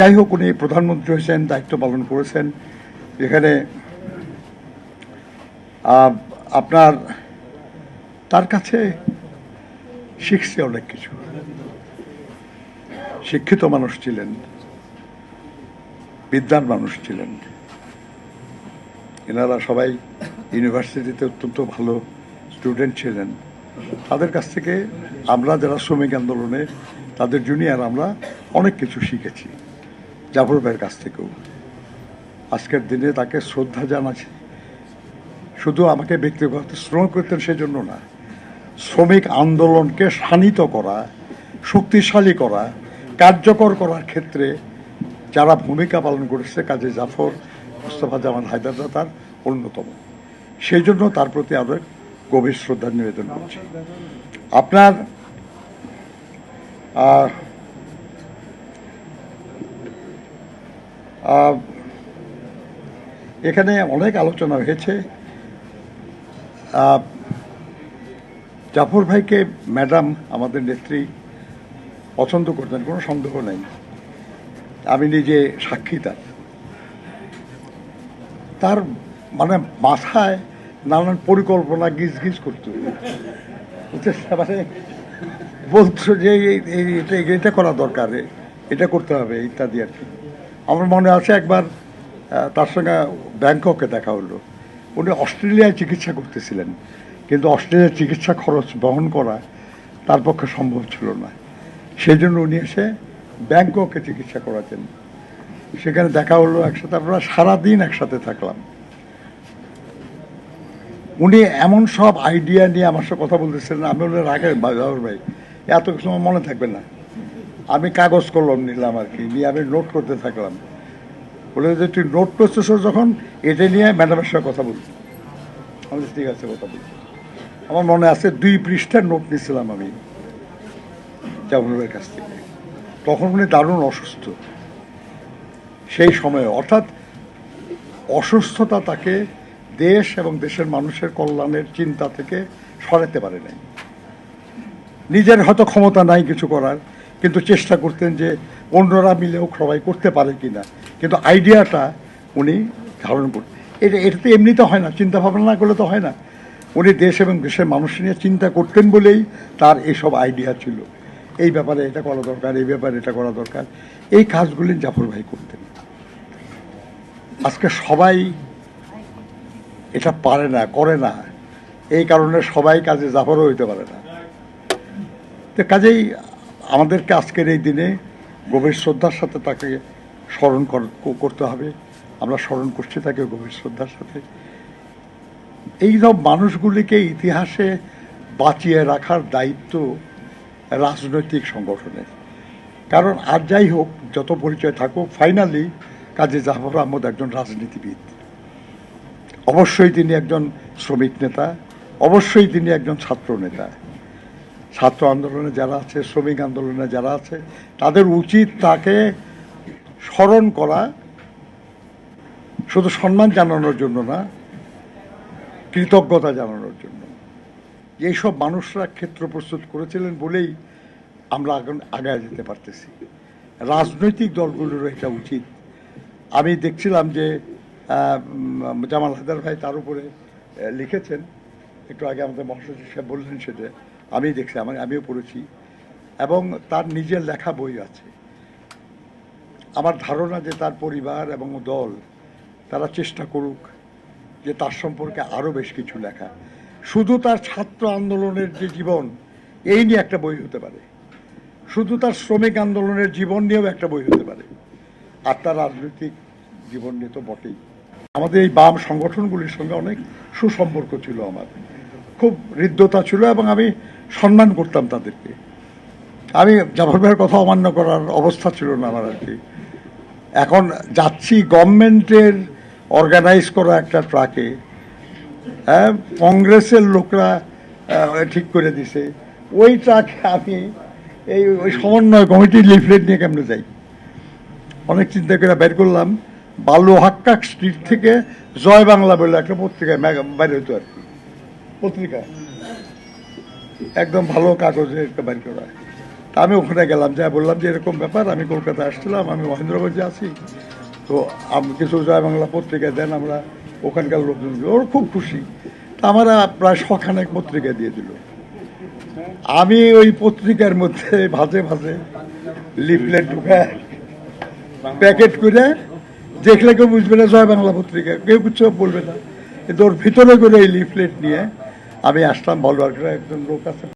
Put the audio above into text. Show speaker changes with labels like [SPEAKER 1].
[SPEAKER 1] যাই হোক, উনি প্রধানমন্ত্রী হয়েছেন, দায়িত্ব পালন করেছেন। এখানে আপনার তার কাছে শিখছে অনেক কিছু। শিক্ষিত মানুষ ছিলেন, বিদ্যান মানুষ ছিলেন। এনারা সবাই ইউনিভার্সিটিতে অত্যন্ত ভালো স্টুডেন্ট ছিলেন। তাদের কাছ থেকে আমরা যারা শ্রমিক আন্দোলনে তাদের জুনিয়র, আমরা অনেক কিছু শিখেছি জাফর ভাইয়ের কাছ থেকেও। আজকের দিনে তাকে শ্রদ্ধা জানাচ্ছি। শুধু আমাকে ব্যক্তিগত শ্রমিক করতেন সেজন্য না, শ্রমিক আন্দোলনকে শানিত করা, শক্তিশালী করা, কার্যকর করার ক্ষেত্রে যারা ভূমিকা পালন করেছে, কাজী জাফর, মোস্তফা জামান হায়দাররা তার অন্যতম। সেই জন্য তার প্রতি আরো গভীর শ্রদ্ধা নিবেদন করছি। আপনার এখানে অনেক আলোচনা হয়েছে। জাফর ভাইকে ম্যাডাম আমাদের নেত্রী পছন্দ করতেন, কোনো সন্দেহ নেই। আমি নিজে সাক্ষী তার মানে মাথায় নানান পরিকল্পনা গিজ গিজ করতো, মানে বলতো যে এটা করা দরকার, এটা করতে হবে ইত্যাদি আর কি। আমার মনে আছে একবার তার সঙ্গে ব্যাংককে দেখা হলো। উনি অস্ট্রেলিয়ায় চিকিৎসা করতেছিলেন, কিন্তু অস্ট্রেলিয়ার চিকিৎসা খরচ বহন করা তার পক্ষে সম্ভব ছিল না। সেই জন্য উনি এসে ব্যাংককে চিকিৎসা করাতেন। সেখানে দেখা হলো, একসাথে আমরা সারাদিন একসাথে থাকলাম। উনি এমন সব আইডিয়া নিয়ে আমার সাথে কথা বলতেছিলেন, আমি বলে রাখেন জাফর ভাই, এত কিছু আমার মনে থাকবে না। আমি কাগজ কলম নিলাম আর কি, নিয়ে আমি নোট করতে থাকলাম। বলে যে তুই নোট করতেছ যখন, এটা নিয়ে ম্যাডামের সঙ্গে কথা বলছি। আমি ঠিক আছে, কথা বলছি। আমার মনে আছে 2 পৃষ্ঠার নোট নিয়েছিলাম আমি জাফরের কাছ থেকে। তখন উনি দারুণ অসুস্থ সেই সময়ে, অর্থাৎ অসুস্থতা তাকে দেশ এবং দেশের মানুষের কল্যাণের চিন্তা থেকে সরাতে পারে নাই। নিজের হয়তো ক্ষমতা নাই কিছু করার, কিন্তু চেষ্টা করতেন যে অন্যরা মিলেও সবাই করতে পারে কিনা, কিন্তু আইডিয়াটা উনি ধারণ করতেন। এটা তো এমনিতে হয় না, চিন্তা ভাবনা না করলে তো হয় না। উনি দেশ এবং দেশের মানুষ নিয়ে চিন্তা করতেন বলেই তার এইসব আইডিয়া ছিল। এই ব্যাপারে এটা করা দরকার, এই ব্যাপারে এটা করা দরকার, এই কাজগুলি জাফর ভাই করতেন। আজকে সবাই এটা পারে না, করে না, এই কারণে সবাই কাজে জাফরও হইতে পারে না। তো কাজেই আমাদেরকে আজকের এই দিনে গভীর শ্রদ্ধার সাথে তাকে স্মরণ করতে হবে। আমরা স্মরণ করছি তাকে গভীর শ্রদ্ধার সাথে। এই সব মানুষগুলিকে ইতিহাসে বাঁচিয়ে রাখার দায়িত্ব রাজনৈতিক সংগঠনের। কারণ আর যাই হোক, যত পরিচয় থাকুক, ফাইনালি কাজী জাফর আহমদ একজন রাজনীতিবিদ। অবশ্যই তিনি একজন শ্রমিক নেতা, অবশ্যই তিনি একজন ছাত্র নেতা। ছাত্র আন্দোলনে যারা আছে, শ্রমিক আন্দোলনে যারা আছে, তাদের উচিত তাকে স্মরণ করা, শুধু সম্মান জানানোর জন্য না, কৃতজ্ঞতা জানানোর জন্য। এইসব মানুষরা ক্ষেত্র প্রস্তুত করেছিলেন বলেই আমরা আগায় যেতে পারতেছি। রাজনৈতিক দলগুলোরও এটা উচিত। আমি দেখছিলাম যে জামাল হায়দার ভাই তার উপরে লিখেছেন, একটু আগে আমাদের মহাসচিব সাহেব বললেন, সেটা আমি দেখছি, আমিও পড়েছি, এবং তার নিজের লেখা বই আছে। আমার ধারণা যে তার পরিবার এবং দল তারা চেষ্টা করুক যে তার সম্পর্কে আরও বেশ কিছু লেখা। শুধু তার ছাত্র আন্দোলনের যে জীবন, এই নিয়ে একটা বই হতে পারে। শুধু তার শ্রমিক আন্দোলনের জীবন নিয়েও একটা বই হতে পারে। আর তার রাজনৈতিক জীবন নিয়ে তো বটেই। আমাদের এই বাম সংগঠনগুলির সঙ্গে অনেক সুসম্পর্ক ছিল, আমার খুব হৃদ্যতা ছিল, এবং আমি সম্মান করতাম তাদেরকে। আমি জাফর ভাইয়ের কথা অমান্য করার অবস্থা ছিল না আমার আর কি। এখন যাচ্ছি গভর্নমেন্টের অর্গানাইজ করা একটা ট্রাকে, হ্যাঁ, কংগ্রেসের লোকরা ঠিক করে দিছে, ওই ট্রাকে আমি ওই সমন্বয় কমিটির লিফলেট নিয়ে কেমনে যাই। অনেক চিন্তা করে বের করলাম, বালুহাক্কা স্ট্রিট থেকে জয় বাংলা বলে একটা পত্রিকায় বাইরে হতো আর কি, পত্রিকা একদম ভালো কাগজে একটা বের করা। আমি ওখানে গেলাম, যা বললাম যে এরকম ব্যাপার, আমি কলকাতায় আসছিলাম, আমি মহেন্দ্রগঞ্জে আছি, তো আমি কিছু জয় বাংলা পত্রিকা দেন, আমরা ওখানকার লোকজন, ওরা খুব খুশি। তা আমরা প্রায় শখানেক পত্রিকা দিয়ে দিল। আমি ওই পত্রিকার মধ্যে ভাজে ভাজে লিফলেট ঢুকায় প্যাকেট করে, দেখলে কেউ বুঝবে না জয় বাংলা পত্রিকা, কেউ কিছু বলবে না, কিন্তু ওর ভিতরে করে এই লিফলেট নিয়ে আমি আসলাম, বলবার করে একজন লোক আছে।